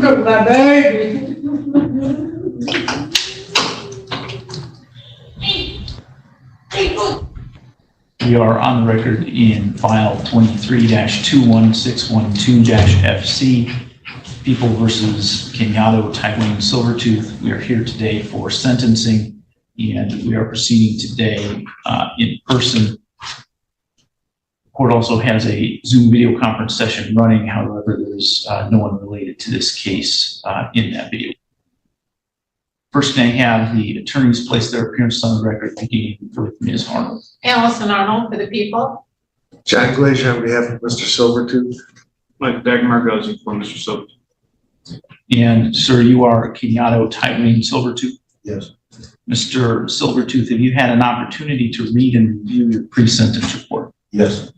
took my baby. We are on the record in file 23-21612-FC, People versus Kenyatta, Tywin Silvertooth. We are here today for sentencing, and we are proceeding today in person. The court also has a Zoom video conference session running. However, there's no one related to this case in that video. First, I have the attorneys place their appearance on the record, beginning with Ms. Arnold. Allison Arnold for the people. John Glazier on behalf of Mr. Silvertooth. Mike Dagmar goes for Mr. Silvertooth. And sir, you are Kenyatta Tywin Silvertooth. Yes. Mr. Silvertooth, have you had an opportunity to read and review your pre-sentence report? Yes.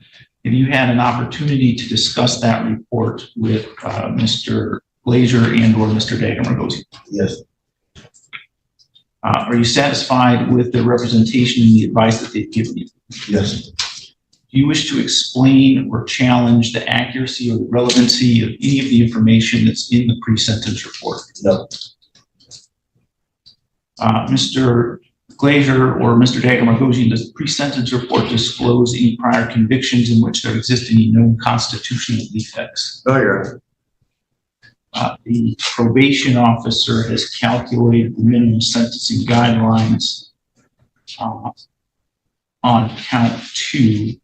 Have you had an opportunity to discuss that report with Mr. Glazier and or Mr. Dagmar? Yes. Are you satisfied with the representation and the advice that they've given you? Yes. Do you wish to explain or challenge the accuracy or the relevancy of any of the information that's in the pre-sentence report? No. Mr. Glazier or Mr. Dagmar, does the pre-sentence report disclose any prior convictions in which there exist any known constitutional defects? No, Your Honor. The probation officer has calculated the minimum sentencing guidelines on count 2,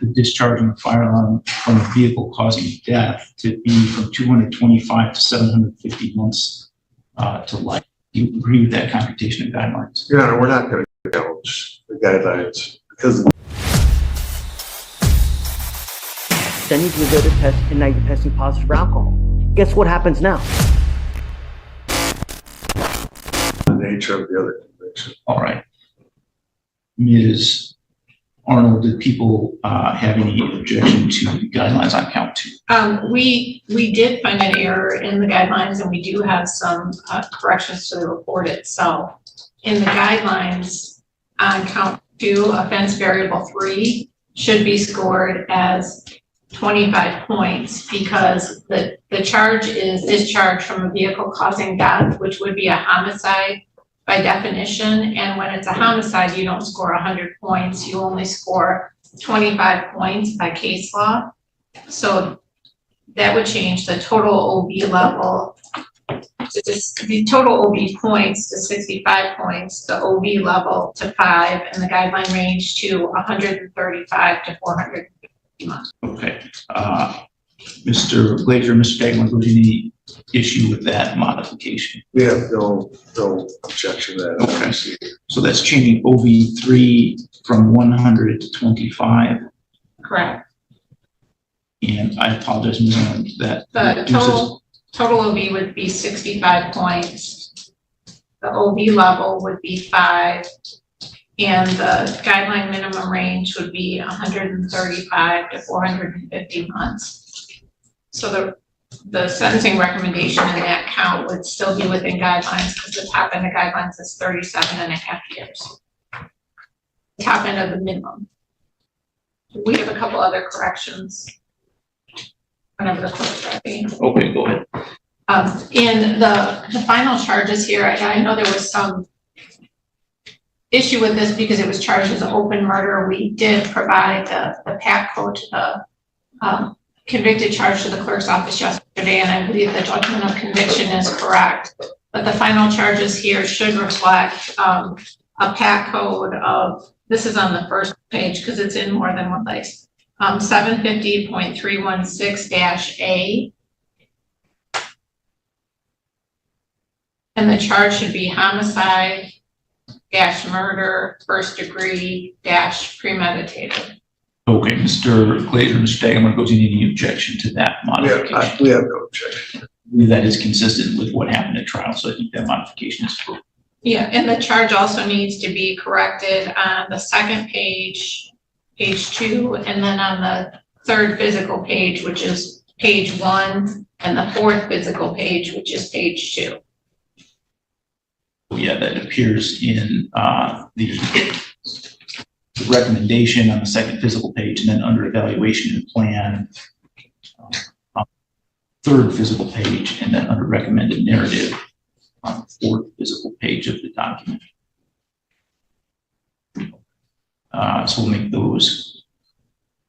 the discharging of firearm from a vehicle causing death, to be from 225 to 750 months to life. Do you agree with that computation of guidelines? Your Honor, we're not going to challenge the guidelines because Then you can go to test, and now you're testing positive for alcohol. Guess what happens now? the nature of the other conviction. All right. Ms. Arnold, did people have any objection to the guidelines on count 2? We did find an error in the guidelines, and we do have some corrections to the report itself. In the guidelines on count 2, offense variable 3 should be scored as 25 points because the charge is discharge from a vehicle causing death, which would be a homicide by definition. And when it's a homicide, you don't score 100 points. You only score 25 points by case law. So that would change the total OB level, the total OB points to 65 points, the OB level to 5, and the guideline range to 135 to 450 months. Okay. Mr. Glazier, Mr. Dagmar, any issue with that modification? We have no objection to that. Okay. So that's changing OV3 from 100 to 25. Correct. And I apologize, Ms. Arnold, that The total OB would be 65 points. The OB level would be 5. And the guideline minimum range would be 135 to 450 months. So the sentencing recommendation in that count would still be within guidelines because the top end of guidelines is 37.5 years. The top end of the minimum. We have a couple other corrections. Whenever the clerk's ready. Okay, go ahead. In the final charges here, I know there was some issue with this because it was charged as an open murder. We did provide the PAC code to the convicted charge to the clerk's office yesterday, and I believe the judgment of conviction is correct. But the final charges here should reflect a PAC code of, this is on the first page because it's in more than one place, 750.316-A. And the charge should be homicide, murder, first degree, premeditated. Okay, Mr. Glazier, Mr. Dagmar, any objection to that modification? We have no objection. I believe that is consistent with what happened at trial, so I think that modification is appropriate. Yeah, and the charge also needs to be corrected on the second page, page 2, and then on the third physical page, which is page 1, and the fourth physical page, which is page 2. Yeah, that appears in the recommendation on the second physical page, and then under evaluation and plan, third physical page, and then under recommended narrative on the fourth physical page of the document. So we'll make those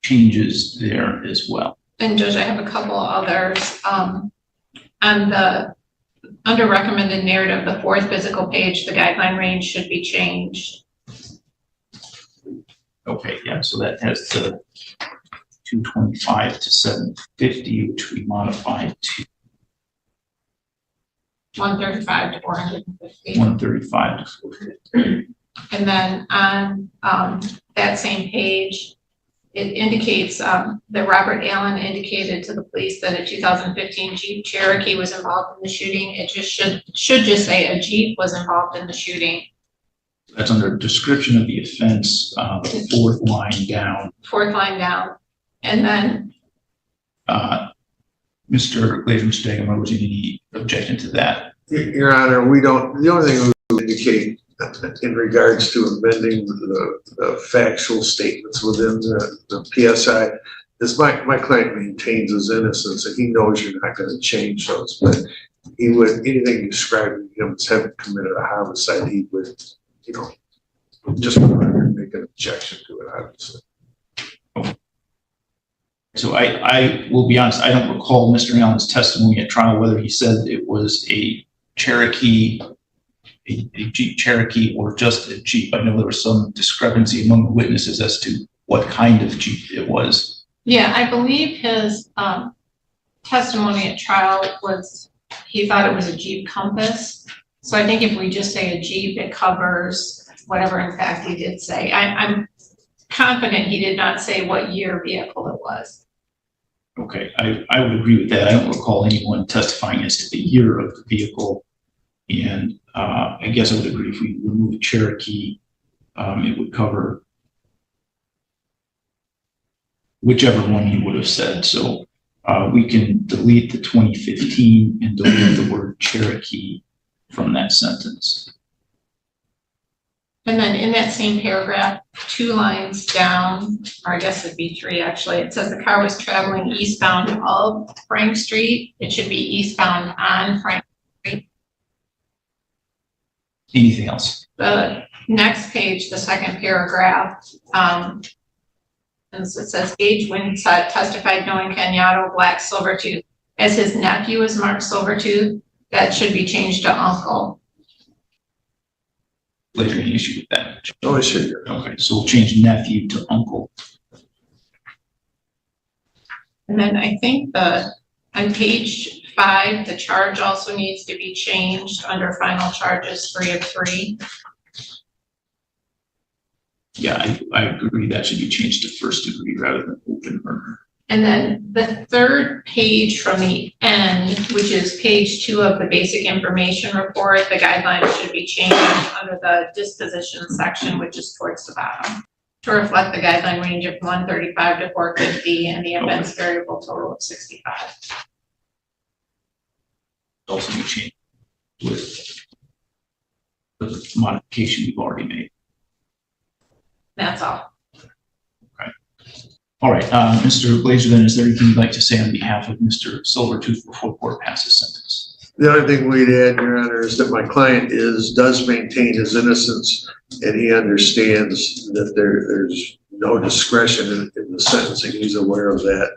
changes there as well. And Judge, I have a couple others. On the, under recommended narrative, the fourth physical page, the guideline range should be changed. Okay, yeah, so that has the 225 to 750, which we modified to 135 to 450. 135 to 450. And then on that same page, it indicates that Robert Allen indicated to the police that a 2015 Jeep Cherokee was involved in the shooting. It just should just say a Jeep was involved in the shooting. That's under description of the offense, the fourth line down. Fourth line down. And then Mr. Glazer, Mr. Dagenberg, was there any objection to that? Your Honor, we don't, the only thing we indicate in regards to amending the factual statements within the PSI is my client maintains his innocence and he knows you're not going to change those, but he would, anything describing him as having committed a homicide, he would, you know, just make an objection to it, obviously. So I will be honest, I don't recall Mr. Allen's testimony at trial, whether he said it was a Cherokee, a Jeep Cherokee, or just a Jeep. I know there was some discrepancy among the witnesses as to what kind of Jeep it was. yeah, I believe his testimony at trial was he thought it was a Jeep Compass. So I think if we just say a Jeep, it covers whatever in fact he did say. I'm confident he did not say what year vehicle it was. Okay, I would agree with that. I don't recall anyone testifying as to the year of the vehicle. And I guess I would agree if we remove Cherokee, it would cover whichever one he would have said. So we can delete the 2015 and delete the word Cherokee from that sentence. And then in that same paragraph, 2 lines down, or I guess it'd be 3 actually, it says the car was traveling eastbound of Frank Street. It should be eastbound on Frank Street. Anything else? The next page, the second paragraph, and so it says Gage Winsett testified knowing Kenyatta Black Silvertooth as his nephew is Mark Silvertooth. That should be changed to uncle. Later, any issue with that? No issue. Okay, so we'll change nephew to uncle. And then I think on page 5, the charge also needs to be changed under final charges 3 of 3. Yeah, I agree that should be changed to first degree rather than open murder. And then the third page from the end, which is page 2 of the basic information report, the guidelines should be changed under the disposition section, which is towards the bottom, to reflect the guideline range of 135 to 450 and the offense variable total of 65. Also be changed with the modification we've already made. That's all. All right, Mr. Glazer, then is there anything you'd like to say on behalf of Mr. Silvertooth before court passes sentence? The only thing we'd add, Your Honor, is that my client does maintain his innocence and he understands that there's no discretion in the sentencing. He's aware of that,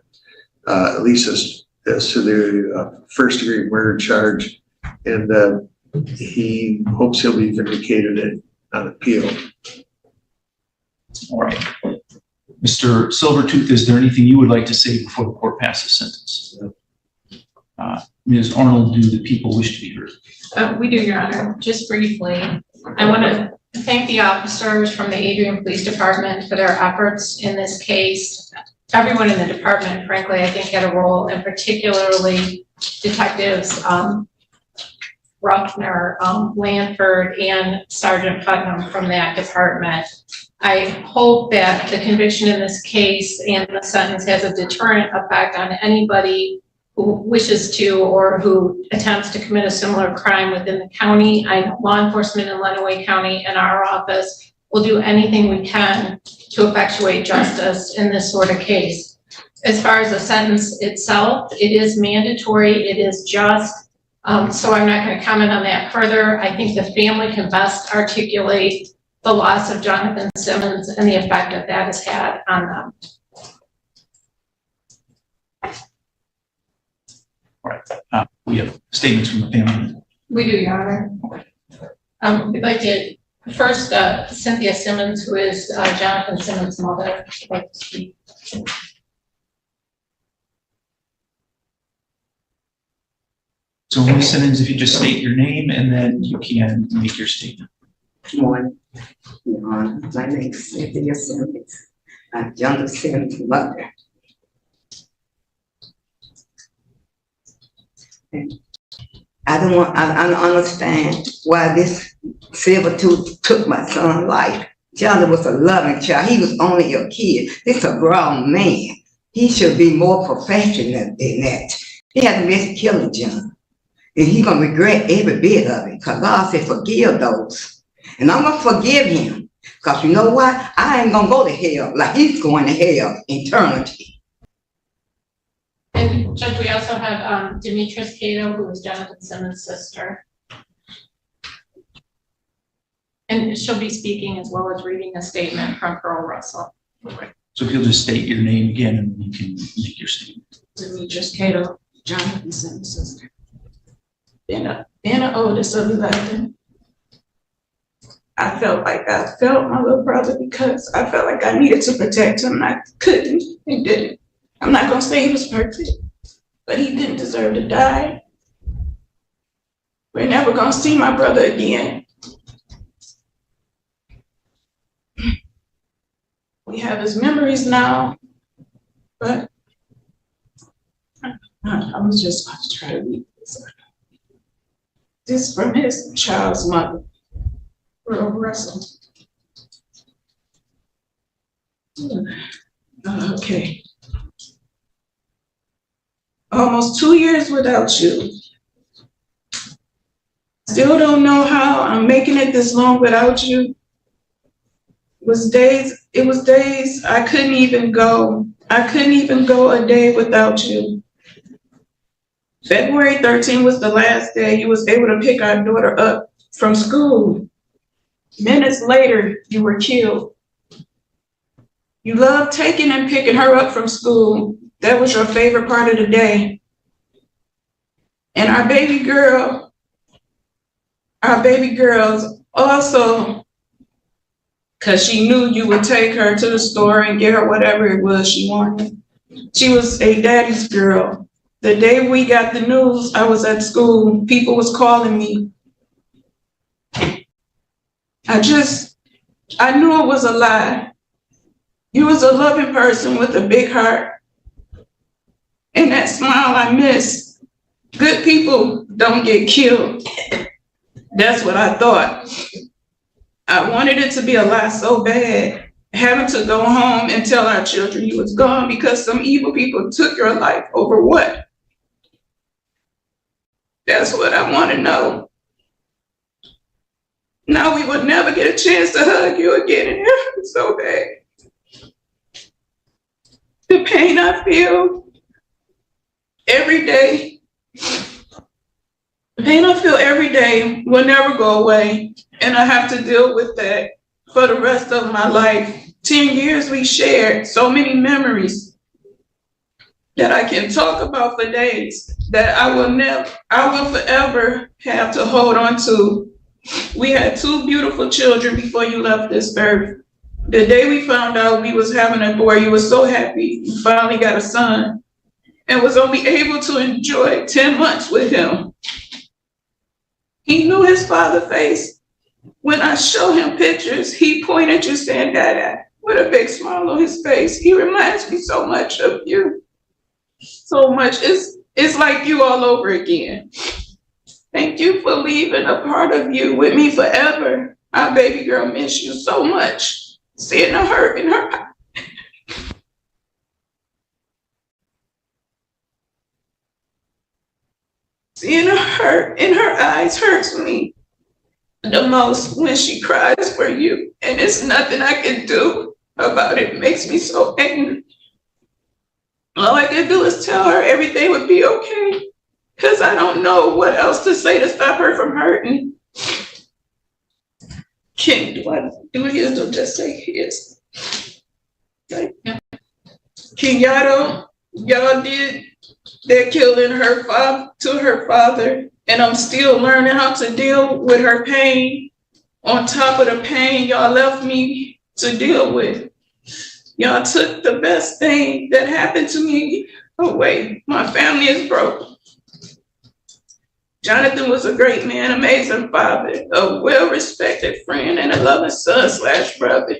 at least as to the first degree murder charge. And he hopes he'll be vindicated on appeal. All right. Mr. Silvertooth, is there anything you would like to say before the court passes sentence? Ms. Arnold, do the people wish to be heard? We do, Your Honor. Just briefly, I want to thank the officers from the Adrian Police Department for their efforts in this case. Everyone in the department, frankly, I think had a role, and particularly detectives Ruffner, Lanford, and Sergeant Putnam from that department. I hope that the conviction in this case and the sentence has a deterrent effect on anybody who wishes to or who attempts to commit a similar crime within the county. I know law enforcement in Lenawee County and our office will do anything we can to effectuate justice in this sort of case. As far as the sentence itself, it is mandatory, it is just, so I'm not gonna comment on that further. I think the family can best articulate the loss of Jonathan Simmons and the effect that that has had on them. We have statements from the family. We do, Your Honor. We'd like to, first, Cynthia Simmons, who is Jonathan Simmons' mother, would like to speak. So Ms. Simmons, if you just state your name and then you can make your statement. Good morning, Your Honor. My name is Cynthia Simmons. I'm Jonathan Simmons' mother. I don't understand why this silver tooth took my son's life. Jonathan was a loving child. He was only a kid. This is a grown man. He should be more professional than that. He hasn't been killing John. And he's going to regret every bit of it, because God said forgive those. And I'm going to forgive him, because you know what? I ain't going to go to hell like he's going to hell eternity. And Judge, we also have Demetrius Cato, who is Jonathan Simmons' sister. And she'll be speaking as well as reading a statement from Parole Russell. So if you'll just state your name again and you can make your statement. Demetrius Cato, Jonathan Simmons' sister. Being the oldest of 11, I felt like I felt my little brother because I felt like I needed to protect him and I couldn't and didn't. I'm not gonna say he was perfect, but he didn't deserve to die. We're never gonna see my brother again. We have his memories now, but I was just about to try to read this. This from his child's mother, Parole Russell. Okay. Almost 2 years without you. Still don't know how I'm making it this long without you. It was days I couldn't even go. I couldn't even go a day without you. February 13th was the last day you was able to pick our daughter up from school. Minutes later, you were killed. You loved taking and picking her up from school. That was your favorite part of the day. And our baby girls also, because she knew you would take her to the store and get her whatever it was she wanted. She was a daddy's girl. The day we got the news, I was at school. People was calling me. I knew it was a lie. You was a loving person with a big heart. And that smile I miss. Good people don't get killed. That's what I thought. I wanted it to be a lie so bad. Having to go home and tell our children you was gone because some evil people took your life over what? That's what I want to know. Now we would never get a chance to hug you again, and it hurts so bad. The pain I feel every day, the pain I feel every day will never go away, and I have to deal with that for the rest of my life. 10 years we shared so many memories that I can talk about for days that I will forever have to hold on to. We had 2 beautiful children before you left this earth. The day we found out we was having a boy, you were so happy you finally got a son and was only able to enjoy 10 months with him. He knew his father's face. When I show him pictures, he pointed you saying, Dada, with a big smile on his face. He reminds me so much of you. So much. It's like you all over again. Thank you for leaving a part of you with me forever. Our baby girl miss you so much. Seeing the hurt in her eyes. Seeing the hurt in her eyes hurts me the most when she cries for you. And it's nothing I can do about it. It makes me so angry. All I could do is tell her everything would be okay, because I don't know what else to say to stop her from hurting. Do I do his or just say his? Okay. Yeah. Kenyatta, y'all did that killing her father, and I'm still learning how to deal with her pain on top of the pain y'all left me to deal with. Y'all took the best thing that happened to me away. My family is broken. Jonathan was a great man, amazing father, a well-respected friend, and a loving son/brother.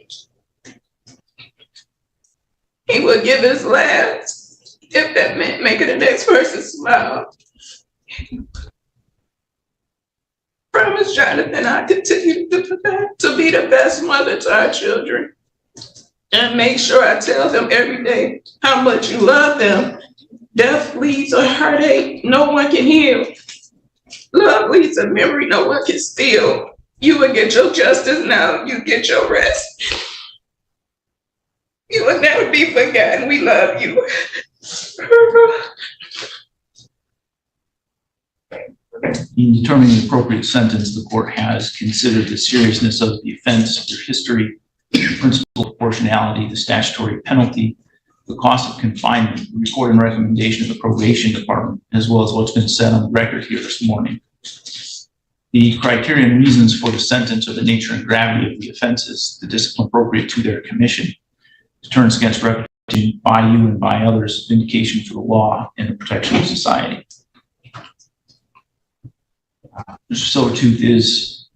He would give his last if that meant making the next person smile. Promise, Jonathan, I continue to be the best mother to our children. And make sure I tell them every day how much you love them. Death leaves a heartache no one can heal. Love leaves a memory no one can steal. You will get your justice now, you get your rest. You will never be forgotten, we love you. In determining the appropriate sentence, the court has considered the seriousness of the offense, their history, the principle of proportionality, the statutory penalty, the cost of confinement, the report and recommendation of the probation department, as well as what's been said on the record here this morning. The criteria and reasons for the sentence are the nature and gravity of the offenses, the discipline appropriate to their commission, deterrence against reputation by you and by others, vindication for the law, and the protection of society. Mr. Silvertooth is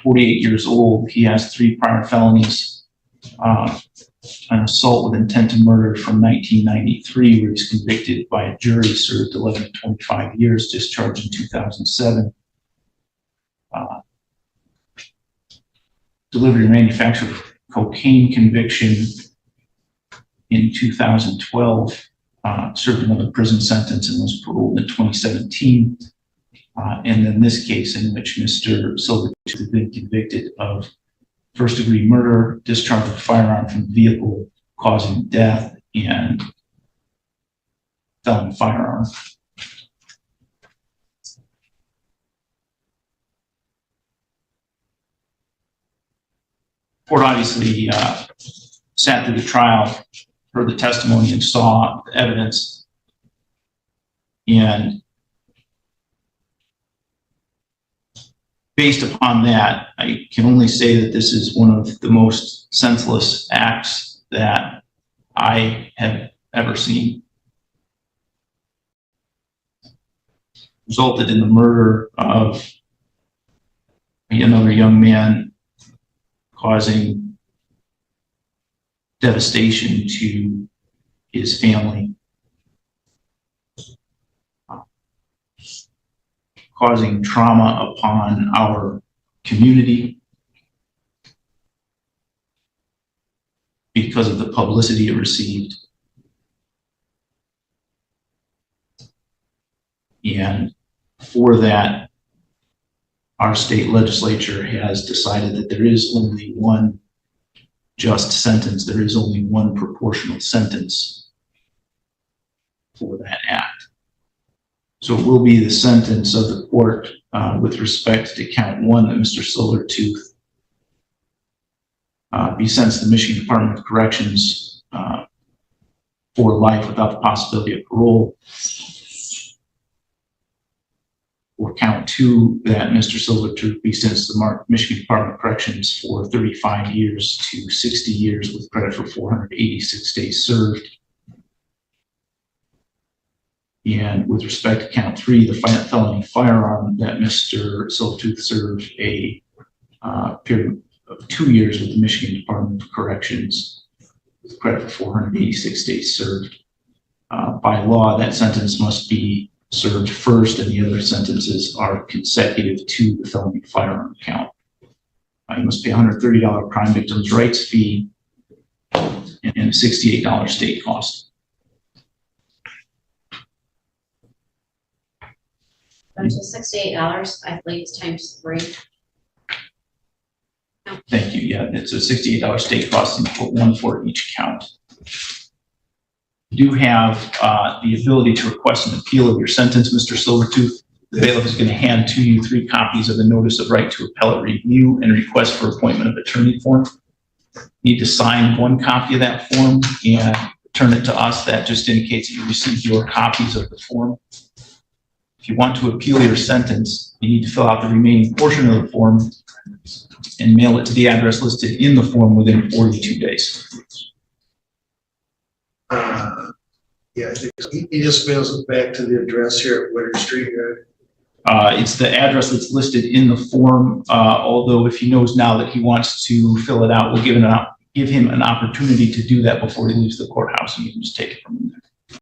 48 years old. He has 3 prior felonies, an assault with intent to murder from 1993, where he's convicted by a jury, served 11 to 25 years, discharged in 2007. Delivery and manufacture of cocaine conviction in 2012, served another prison sentence and was paroled in 2017. And then this case in which Mr. Silvertooth has been convicted of first-degree murder, discharge of a firearm from the vehicle causing death, and felon firearm. Court obviously sat through the trial, heard the testimony, and saw the evidence. And based upon that, I can only say that this is one of the most senseless acts that I have ever seen. Resulted in the murder of another young man, causing devastation to his family, causing trauma upon our community because of the publicity it received. And for that, our state legislature has decided that there is only one just sentence, there is only one proportional sentence for that act. So it will be the sentence of the court with respect to count 1 that Mr. Silvertooth be sentenced to the Michigan Department of Corrections for life without the possibility of parole. Or count 2 that Mr. Silvertooth be sentenced to the Michigan Department of Corrections for 35 years to 60 years with credit for 486 days served. And with respect to count 3, the felony firearm, that Mr. Silvertooth served a period of 2 years with the Michigan Department of Corrections with credit for 486 days served. By law, that sentence must be served first, and the other sentences are consecutive to the felony firearm count. You must pay a $130 crime victims' rights fee and a $68 state cost. So $68, I believe it's times 3. Thank you. Yeah, it's a $68 state cost and put 1 for each count. do have the ability to request an appeal of your sentence, Mr. Silvertooth. The bailiff is going to hand to you 3 copies of the notice of right to appellate review and request for appointment of attorney form. You need to sign 1 copy of that form and return it to us. That just indicates that you received your copies of the form. If you want to appeal your sentence, you need to fill out the remaining portion of the form and mail it to the address listed in the form within 42 days. Yeah, I think so. He just mails it back to the address here at Winter Street, right? It's the address that's listed in the form, although if he knows now that he wants to fill it out, we'll give him an opportunity to do that before he leaves the courthouse, and you can just take it from there.